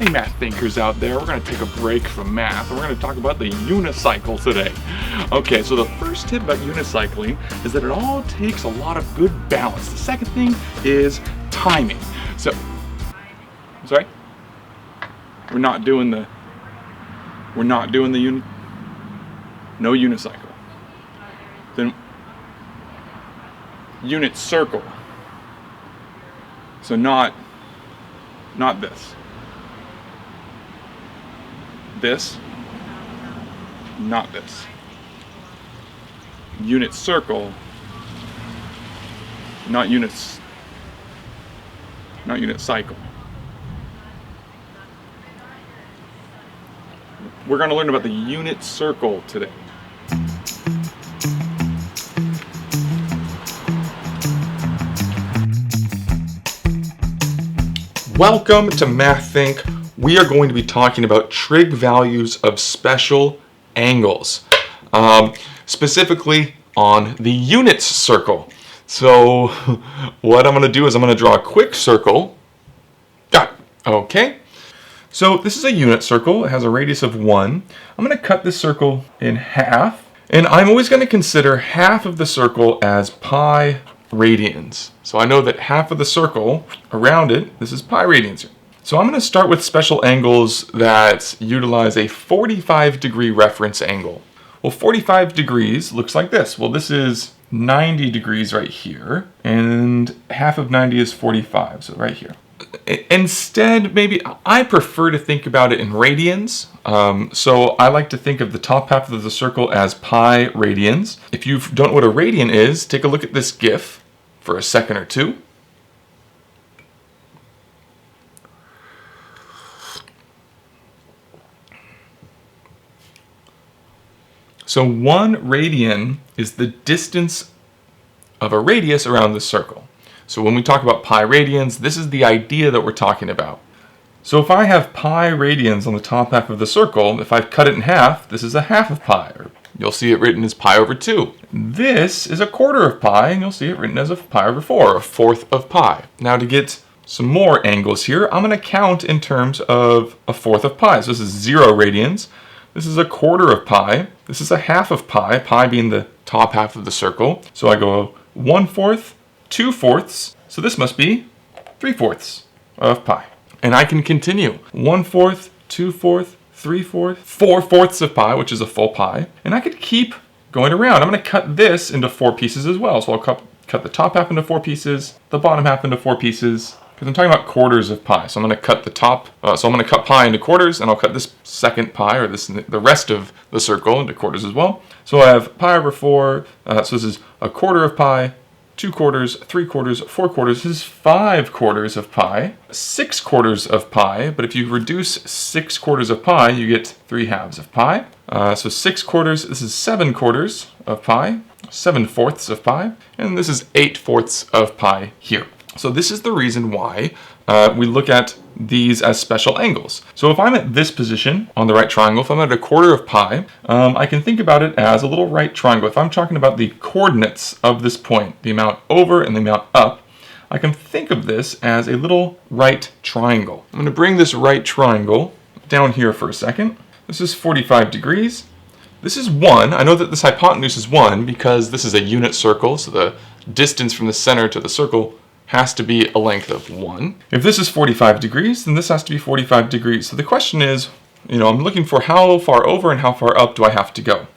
Hey math thinkers out there, we're going to take a break from math and we're going to talk about the unicycle today. Okay, so the first tip about unicycling is that it all takes a lot of good balance. The second thing is timing. So, sorry? We're not doing the no unicycle. Then unit circle. So not this. This, not this. Unit circle, not units, not unit cycle. We're going to learn about the unit circle today. Welcome to Mathink. We are going to be talking about trig values of special angles, specifically on the units circle. So what I'm going to do is I'm going to draw a quick circle. Got it. Okay. So this is a unit circle. It has a radius of 1. I'm going to cut this circle in half. And I'm always going to consider half of the circle as pi radians. So I know that half of the circle around it, this is pi radians. So I'm going to start with special angles that utilize a 45-degree reference angle. Well, 45 degrees looks like this. Well, this is 90 degrees right here, and half of 90 is 45, so right here. Instead, maybe I prefer to think about it in radians. So I like to think of the top half of the circle as pi radians. If you don't know what a radian is, take a look at this GIF for a second or two. So 1 radian is the distance of a radius around the circle. So when we talk about pi radians, this is the idea that we're talking about. So if I have pi radians on the top half of the circle, if I cut it in half, this is a half of pi. Or you'll see it written as pi over 2. This is a quarter of pi, and you'll see it written as a pi over 4, a fourth of pi. Now to get some more angles here, I'm going to count in terms of a fourth of pi. So this is 0 radians. This is a quarter of pi. This is a half of pi, pi being the top half of the circle. So I go 1/4, 2/4. So this must be 3/4 of pi. And I can continue. 1/4, 2/4, 3/4, 4/4 of pi, which is a full pi. And I could keep going around. I'm going to cut this into 4 pieces as well. So I'll cut the top half into 4 pieces, the bottom half into 4 pieces. Because I'm talking about quarters of pi, so I'm going to cut the top. So I'm going to cut pi into quarters, and I'll cut this second pi, or the rest of the circle, into quarters as well. So I have pi over 4. So this is a quarter of pi, 2 quarters, 3 quarters, 4 quarters. This is 5 quarters of pi, 6 quarters of pi. But if you reduce 6 quarters of pi, you get 3 halves of pi. So 6 quarters. This is 7 quarters of pi, 7/4 of pi, and this is 8/4 of pi here. So this is the reason why we look at these as special angles. So if I'm at this position on the right triangle, if I'm at a quarter of pi, I can think about it as a little right triangle. If I'm talking about the coordinates of this point, the amount over and the amount up, I can think of this as a little right triangle. I'm going to bring this right triangle down here for a second. This is 45 degrees. This is 1. I know that this hypotenuse is 1 because this is a unit circle, so the distance from the center to the circle has to be a length of 1. If this is 45 degrees, then this has to be 45 degrees. So the question is, I'm looking for how far over and how far up do I have to go?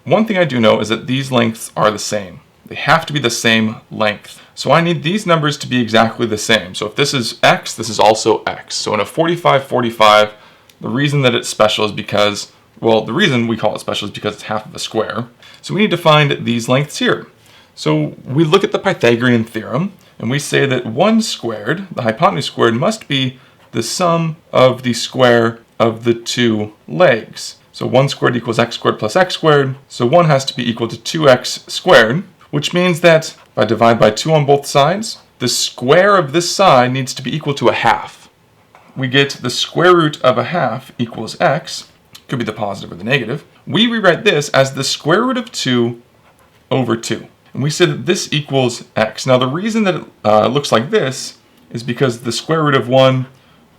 One thing I do know is that these lengths are the same. They have to be the same length. So I need these numbers to be exactly the same. So if this is x, this is also x. So in a 45-45, the reason that it's special is because, the reason we call it special is because it's half of a square. So we need to find these lengths here. So we look at the Pythagorean Theorem, and we say that 1 squared, the hypotenuse squared, must be the sum of the square of the 2 legs. So 1 squared equals x squared plus x squared. So 1 has to be equal to 2x squared, which means that if I divide by 2 on both sides, the square of this side needs to be equal to a half. We get the square root of a half equals x. Could be the positive or the negative. We rewrite this as the square root of 2 over 2. And we said that this equals x. Now the reason that it looks like this is because the square root of 1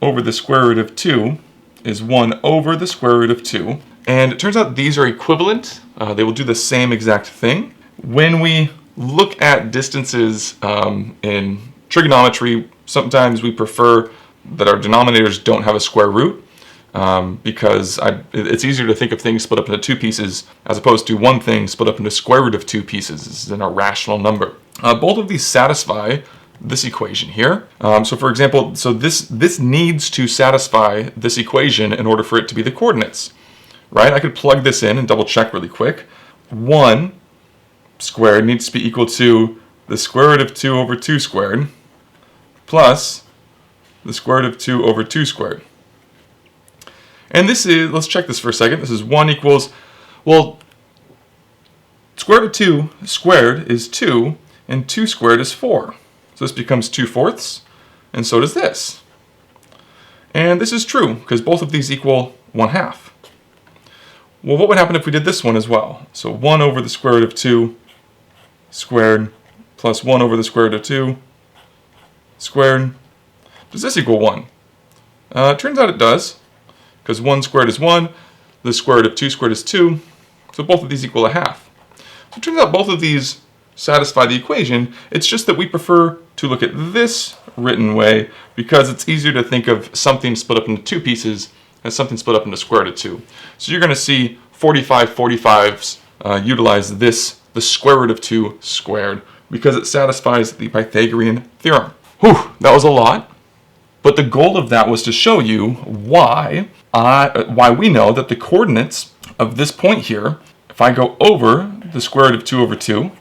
over the square root of 2 is 1 over the square root of 2. And it turns out these are equivalent. They will do the same exact thing. When we look at distances in trigonometry, sometimes we prefer that our denominators don't have a square root because it's easier to think of things split up into two pieces as opposed to one thing split up into square root of two pieces. This is an irrational number. Both of these satisfy this equation here. So for example, this needs to satisfy this equation in order for it to be the coordinates, right? I could plug this in and double check really quick. 1 squared needs to be equal to the square root of 2 over 2 squared plus the square root of 2 over 2 squared. And this is, let's check this for a second. This is 1 equals, well, square root of 2 squared is 2 and 2 squared is 4. So this becomes 2/4, and so does this. And this is true, because both of these equal 1/2. Well, what would happen if we did this one as well? So 1 over the square root of 2 squared plus 1 over the square root of 2 squared. Does this equal 1? It turns out it does, because 1 squared is 1, the square root of 2 squared is 2, so both of these equal 1/2. So it turns out both of these satisfy the equation. It's just that we prefer to look at this written way because it's easier to think of something split up into two pieces as something split up into square root of 2. So you're going to see 45/45s utilize this, the square root of 2 squared, because it satisfies the Pythagorean theorem. Whew, that was a lot. But the goal of that was to show you why we know that the coordinates of this point here, if I go over the square root of 2 over 2,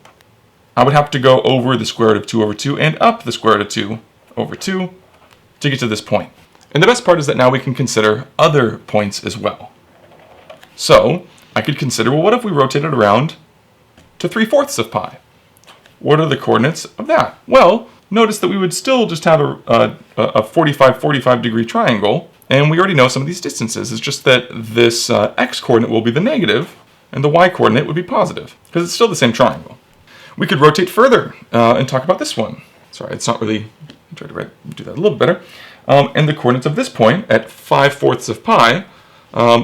I would have to go over the square root of 2 over 2 and up the square root of 2 over 2 to get to this point. And the best part is that now we can consider other points as well. So I could consider, well, what if we rotated around to 3/4 of pi? What are the coordinates of that? Well, notice that we would still just have a 45 degree triangle, and we already know some of these distances. It's just that this x coordinate will be the negative, and the y coordinate would be positive, because it's still the same triangle. We could rotate further and talk about this one. Sorry, it's not really, I'll try to do that a little better. And the coordinates of this point at 5/4 of pi,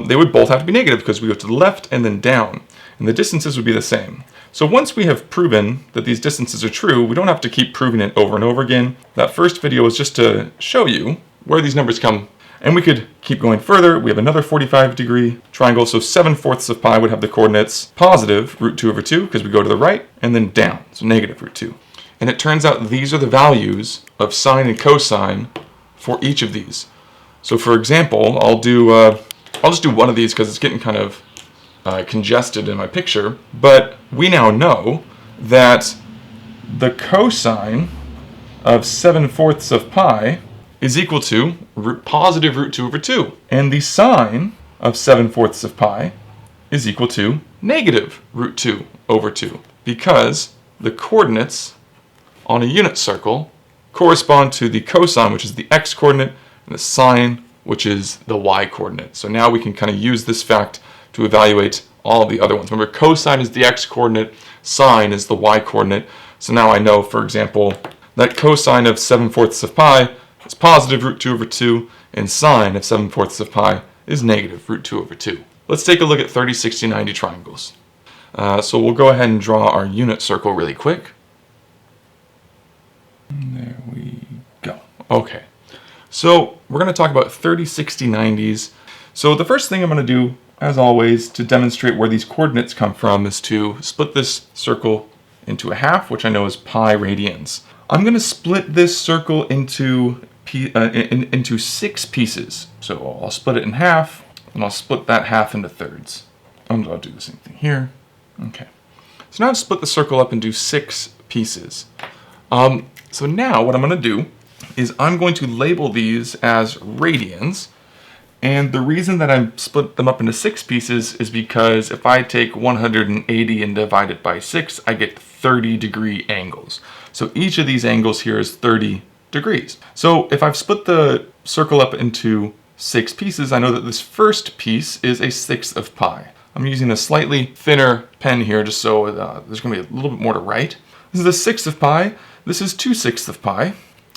they would both have to be negative because we go to the left and then down, and the distances would be the same. So once we have proven that these distances are true, we don't have to keep proving it over and over again. That first video was just to show you where these numbers come. And we could keep going further. We have another 45 degree triangle, so 7/4 of pi would have the coordinates positive root 2 over 2 because we go to the right, and then down, so negative root 2. And it turns out these are the values of sine and cosine for each of these. So for example, I'll just do one of these because it's getting kind of congested in my picture, but we now know that the cosine of 7/4 of pi is equal to positive root 2 over 2. And the sine of 7/4 of pi is equal to negative root 2 over 2, because the coordinates on a unit circle correspond to the cosine, which is the x coordinate, and the sine, which is the y coordinate. So now we can kind of use this fact to evaluate all of the other ones. Remember, cosine is the x coordinate, sine is the y coordinate. So now I know, for example, that cosine of 7/4 of pi is positive root 2 over 2, and sine of 7/4 of pi is negative root 2 over 2. Let's take a look at 30, 60, 90 triangles. So we'll go ahead and draw our unit circle really quick. There we go. Okay. So we're going to talk about 30, 60, 90s. So the first thing I'm going to do, as always, to demonstrate where these coordinates come from is to split this circle into a half, which I know is pi radians. I'm going to split this circle into 6 pieces. So I'll split it in half, and I'll split that half into thirds. I'll do the same thing here. Okay. So now I've split the circle up into 6 pieces. So now what I'm going to do is I'm going to label these as radians. And the reason that I split them up into 6 pieces is because if I take 180 and divide it by 6, I get 30-degree angles. So each of these angles here is 30 degrees. So if I've split the circle up into 6 pieces, I know that this first piece is 1/6 of pi. I'm using a slightly thinner pen here just so there's going to be a little bit more to write. This is 1/6 of pi. This is 2/6 of pi.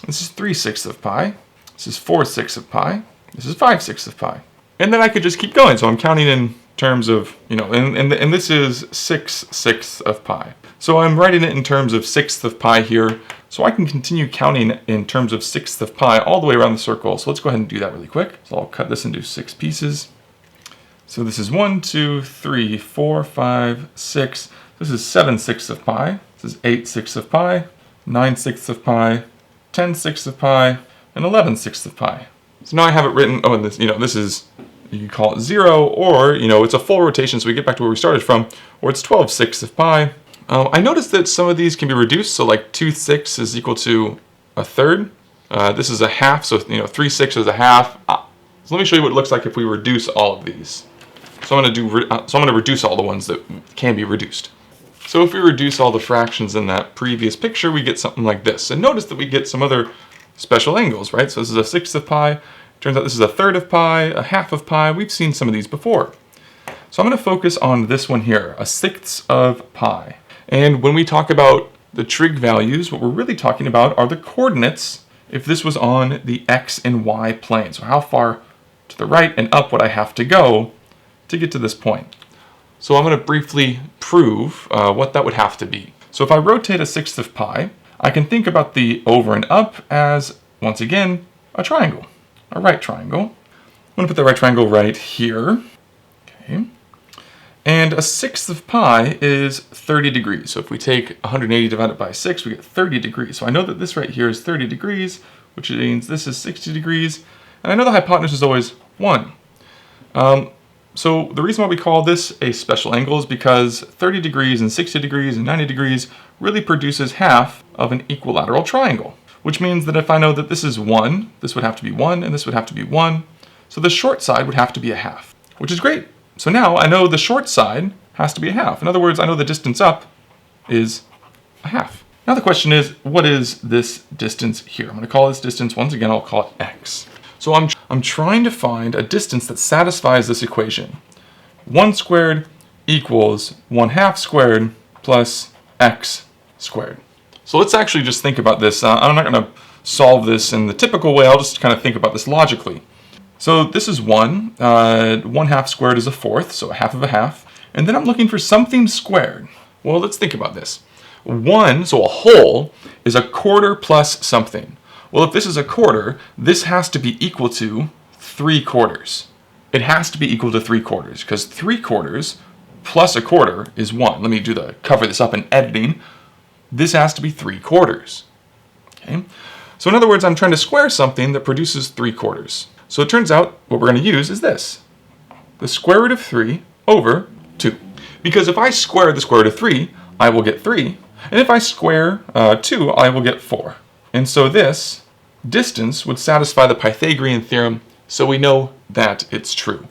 This is 3/6 of pi. This is 4/6 of pi. This is 5/6 of pi. And then I could just keep going. So I'm counting in terms of, and this is 6/6 of pi. So I'm writing it in terms of 1/6 of pi here. So I can continue counting in terms of 1/6 of pi all the way around the circle. So let's go ahead and do that really quick. So I'll cut this into 6 pieces. So this is 1, 2, 3, 4, 5, 6. This is 7/6 of pi. This is 8/6 of pi, 9/6 of pi, 10/6 of pi, and 11/6 of pi. So now I have it written, oh, and this, this is, you can call it 0, or, it's a full rotation, so we get back to where we started from, or it's 12/6 of pi. I noticed that some of these can be reduced, so like 2/6 is equal to 1/3. This is a half, so 3/6 is a half. So let me show you what it looks like if we reduce all of these. So I'm going to reduce all the ones that can be reduced. So if we reduce all the fractions in that previous picture, we get something like this. And notice that we get some other special angles, right? So this is a 1/6 of pi. Turns out this is a 1/3 of pi, a half of pi. We've seen some of these before. So I'm going to focus on this one here, a 1/6 of pi. And when we talk about the trig values, what we're really talking about are the coordinates if this was on the x and y plane. So how far to the right and up would I have to go to get to this point? So I'm going to briefly prove what that would have to be. So if I rotate a 1/6 of pi, I can think about the over and up as, once again, a triangle, a right triangle. I'm going to put the right triangle right here. Okay. And a 1/6 of pi is 30 degrees. So if we take 180 divided by 6, we get 30 degrees. So I know that this right here is 30 degrees, which means this is 60 degrees. And I know the hypotenuse is always 1. So the reason why we call this a special angle is because 30 degrees and 60 degrees and 90 degrees really produces half of an equilateral triangle, which means that if I know that this is 1, this would have to be 1, and this would have to be 1. So the short side would have to be a half, which is great. So now I know the short side has to be a half. In other words, I know the distance up is a half. Now the question is, what is this distance here? I'm going to call this distance, once again, I'll call it x. So I'm trying to find a distance that satisfies this equation. 1 squared equals 1/2 squared plus x squared. So let's actually just think about this. I'm not going to solve this in the typical way. I'll just kind of think about this logically. So this is 1. 1/2 squared is a 1/4, so a half of a half. And then I'm looking for something squared. Well, let's think about this. 1, so a whole, is a quarter plus something. Well, if this is a quarter, this has to be equal to 3/4. It has to be equal to 3/4 because 3/4 plus a quarter is 1. Let me cover this up in editing. This has to be 3/4. Okay. So in other words, I'm trying to square something that produces 3/4. So it turns out what we're going to use is this. The square root of 3 over 2. Because if I square the square root of 3, I will get 3. And if I square 2, I will get 4. And so this distance would satisfy the Pythagorean theorem, so we know that it's true.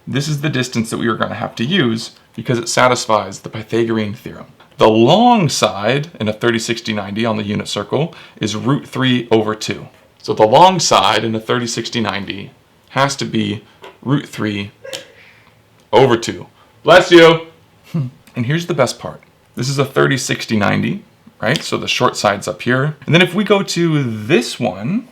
This is the distance that we are going to have to use because it satisfies the Pythagorean theorem. The long side in a 30, 60, 90 on the unit circle is root 3 over 2. So the long side in a 30, 60, 90 has to be root 3 over 2. Bless you! And here's the best part. This is a 30, 60, 90. Right? So the short side's up here. And then if we go to this one,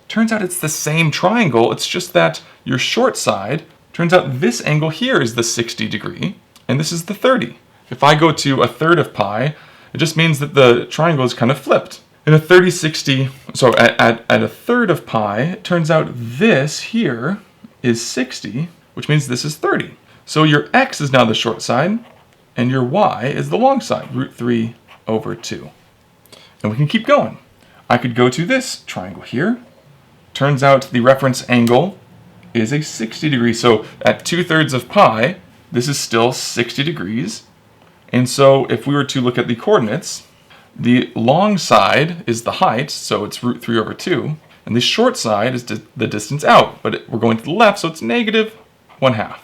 turns out it's the same triangle. It's just that your short side, turns out this angle here is the 60 degree, and this is the 30. If I go to a 1/3 of pi, it just means that the triangle is kind of flipped. In a 30, 60, so at a 1/3 of pi, it turns out this here is 60, which means this is 30. So your x is now the short side, and your y is the long side, root 3 over 2. And we can keep going. I could go to this triangle here. Turns out the reference angle is a 60 degrees. So at 2/3 of pi, this is still 60 degrees. And so if we were to look at the coordinates, the long side is the height, so it's root 3 over 2. And the short side is the distance out, but we're going to the left, so it's negative 1/2.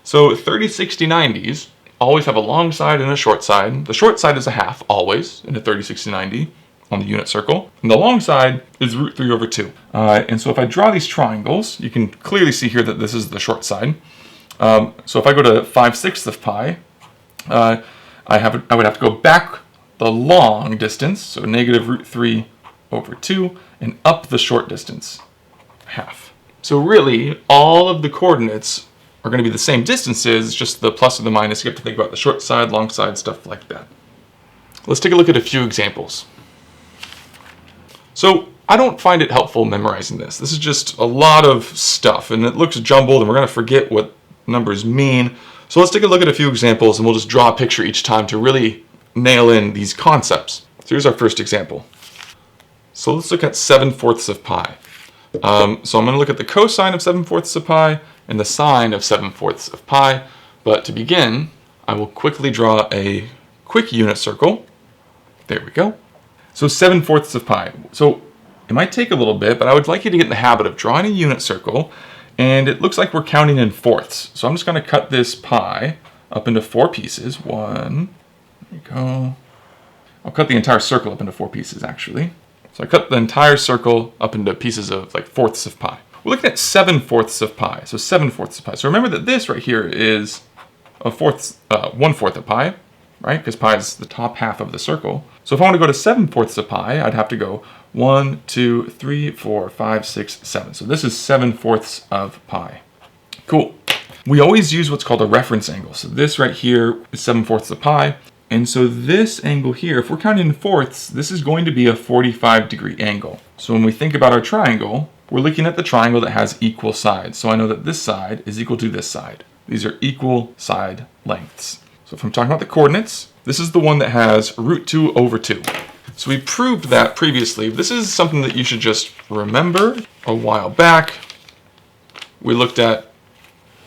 So 30, 60, 90s always have a long side and a short side. The short side is a half, always, in a 30, 60, 90 on the unit circle. And the long side is root 3 over 2. And so if I draw these triangles, you can clearly see here that this is the short side. So if I go to 5/6 of pi, I would have to go back the long distance, so negative root 3 over 2, and up the short distance. half. So really, all of the coordinates are going to be the same distances, just the plus or the minus. You have to think about the short side, long side, stuff like that. Let's take a look at a few examples. So I don't find it helpful memorizing this. This is just a lot of stuff, and it looks jumbled, and we're going to forget what numbers mean. So let's take a look at a few examples, and we'll just draw a picture each time to really nail in these concepts. So here's our first example. So let's look at 7/4 of pi. So I'm going to look at the cosine of 7/4 of pi and the sine of 7/4 of pi. But to begin, I will quickly draw a quick unit circle. There we go. So 7/4 of pi. So it might take a little bit, but I would like you to get in the habit of drawing a unit circle. And it looks like we're counting in fourths. So I'm just going to cut this pi up into 4 pieces. One, there you go. I'll cut the entire circle up into 4 pieces, actually. So I cut the entire circle up into pieces of like fourths of pi. We're looking at 7/4 of pi. So 7/4 of pi. So remember that this right here is a 1/4 of pi, right? Because pi is the top half of the circle. So if I want to go to 7/4 of pi, I'd have to go 1, 2, 3, 4, 5, 6, 7. So this is 7/4 of pi. Cool. We always use what's called a reference angle. So this right here is 7/4 of pi. And so this angle here, if we're counting in fourths, this is going to be a 45-degree angle. So when we think about our triangle, we're looking at the triangle that has equal sides. So I know that this side is equal to this side. These are equal side lengths. So if I'm talking about the coordinates, this is the one that has √2/2. So we proved that previously. This is something that you should just remember. A while back, we looked at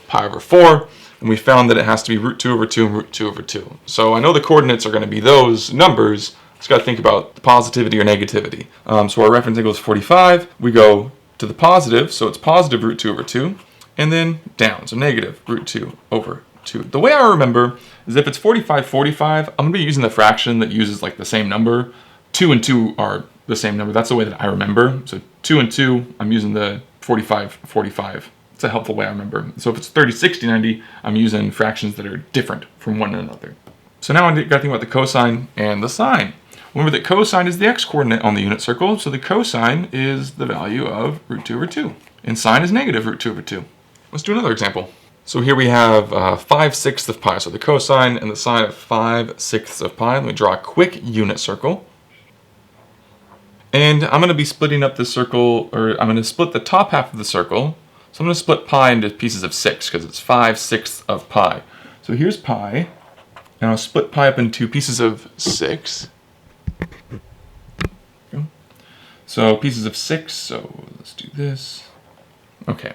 pi/4, and we found that it has to be √2/2 and √2/2. So I know the coordinates are going to be those numbers. Just got to think about the positivity or negativity. So our reference angle is 45. We go to the positive, so it's positive √2/2, and then down, so negative √2/2. The way I remember is if it's 45, 45, I'm going to be using the fraction that uses like the same number. 2 and 2 are the same number. That's the way that I remember. So 2 and 2, I'm using the 45, 45. It's a helpful way I remember. So if it's 30, 60, 90, I'm using fractions that are different from one another. So now I got to think about the cosine and the sine. Remember that cosine is the x-coordinate on the unit circle, so the cosine is the value of √2/2. And sine is negative √2/2. Let's do another example. So here we have 5/6 of pi, so the cosine and the sine of 5/6 of pi. Let me draw a quick unit circle. And I'm going to be splitting up the circle, or I'm going to split the top half of the circle. So I'm going to split pi into pieces of 6 because it's 5/6 of pi. So here's pi, and I'll split pi up into pieces of 6. So pieces of 6, so let's do this. Okay,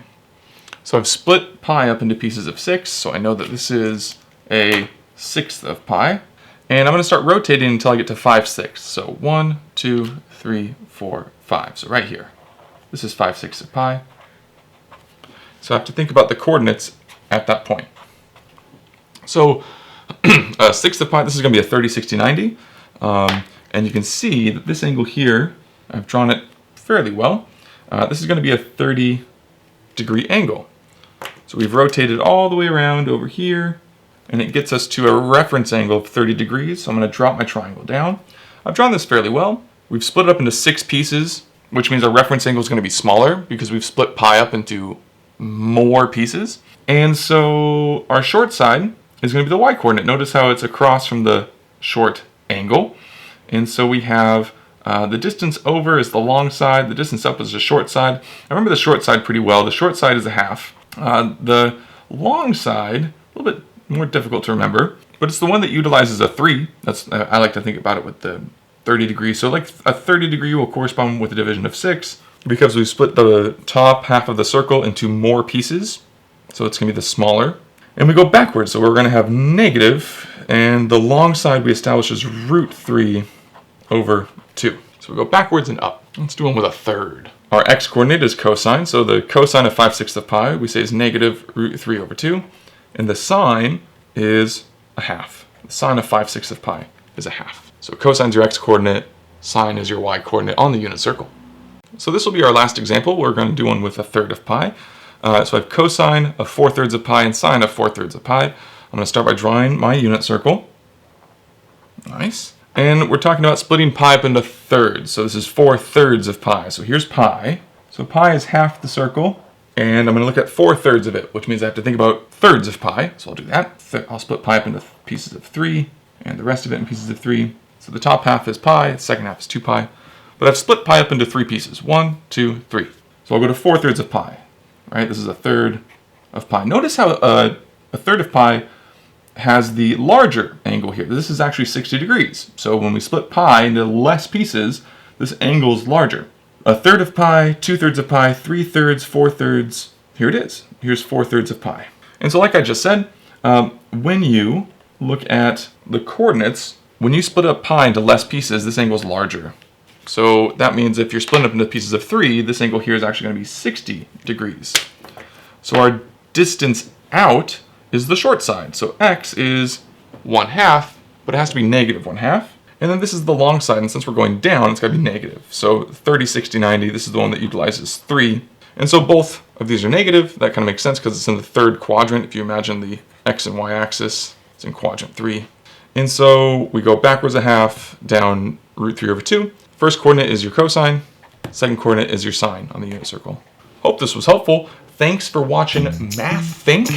so I've split pi up into pieces of 6, so I know that this is a 1/6 of pi. And I'm going to start rotating until I get to 5/6. So 1, 2, 3, 4, 5. So right here, this is 5/6 of pi. So I have to think about the coordinates at that point. So 1/6 of pi, this is going to be a 30, 60, 90. And you can see that this angle here, I've drawn it fairly well. This is going to be a 30-degree angle. So we've rotated all the way around over here, and it gets us to a reference angle of 30 degrees. So I'm going to drop my triangle down. I've drawn this fairly well. We've split it up into 6 pieces, which means our reference angle is going to be smaller because we've split pi up into more pieces. And so our short side is going to be the y-coordinate. Notice how it's across from the short angle. And so we have the distance over is the long side, the distance up is the short side. I remember the short side pretty well. The short side is a half. The long side, a little bit more difficult to remember, but it's the one that utilizes a 3. That's I like to think about it with the 30 degrees. So like a 30 degree will correspond with a division of 6 because we split the top half of the circle into more pieces. So it's going to be the smaller. And we go backwards, so we're going to have negative, and the long side we establish is √3/2. So we go backwards and up. Let's do one with a third. Our x-coordinate is cosine, so the cosine of 5/6 of pi we say is negative √3/2, and the sine is a half. The sine of 5/6 of pi is a half. So cosine is your x-coordinate, sine is your y-coordinate on the unit circle. So this will be our last example. We're going to do one with a third of pi. So I have cosine of 4/3 of pi and sine of 4/3 of pi. I'm going to start by drawing my unit circle. Nice. And we're talking about splitting pi up into thirds. So this is 4/3 of pi. So here's pi. So So pi is half the circle, and I'm going to look at 4/3 of it, which means I have to think about thirds of pi. So I'll do that. I'll split pi up into pieces of 3, and the rest of it in pieces of 3. So the top half is pi, the second half is 2 pi. But I've split pi up into 3 pieces. 1, 2, 3. So I'll go to 4/3 of pi. Right? This is a third of pi. Notice how a third of pi has the larger angle here. This is actually 60 degrees. So when we split pi into less pieces, this angle is larger. A third of pi, 2/3 of pi, 3/3, 4/3. Here it is. Here's 4/3 of pi. And so like I just said, when you look at the coordinates, when you split up pi into less pieces, this angle is larger. So that means if you're splitting up into pieces of 3, this angle here is actually going to be 60 degrees. So our distance out is the short side. So x is 1/2, but it has to be negative 1/2. And then this is the long side, and since we're going down, it's got to be negative. So 30, 60, 90, this is the one that utilizes 3. And so both of these are negative. That kind of makes sense because it's in the third quadrant. If you imagine the x and y axis, it's in quadrant 3. And so we go backwards a half, down √3/2. First coordinate is your cosine. Second coordinate is your sine on the unit circle. Hope this was helpful. Thanks for watching Mathink.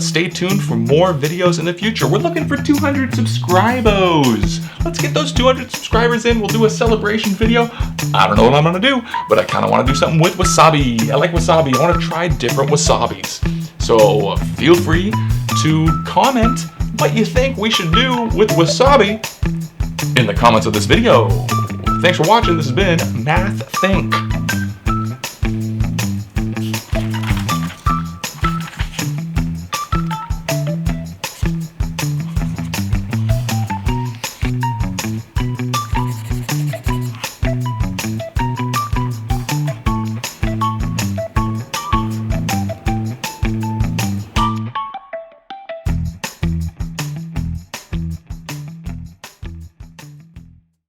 Stay tuned for more videos in the future. We're looking for 200 subscribers. Let's get those 200 subscribers in. We'll do a celebration video. I don't know what I'm gonna do, but I kind of want to do something with wasabi. I like wasabi. I want to try different wasabis. So feel free to comment what you think we should do with wasabi in the comments of this video. Thanks for watching. This has been Mathink.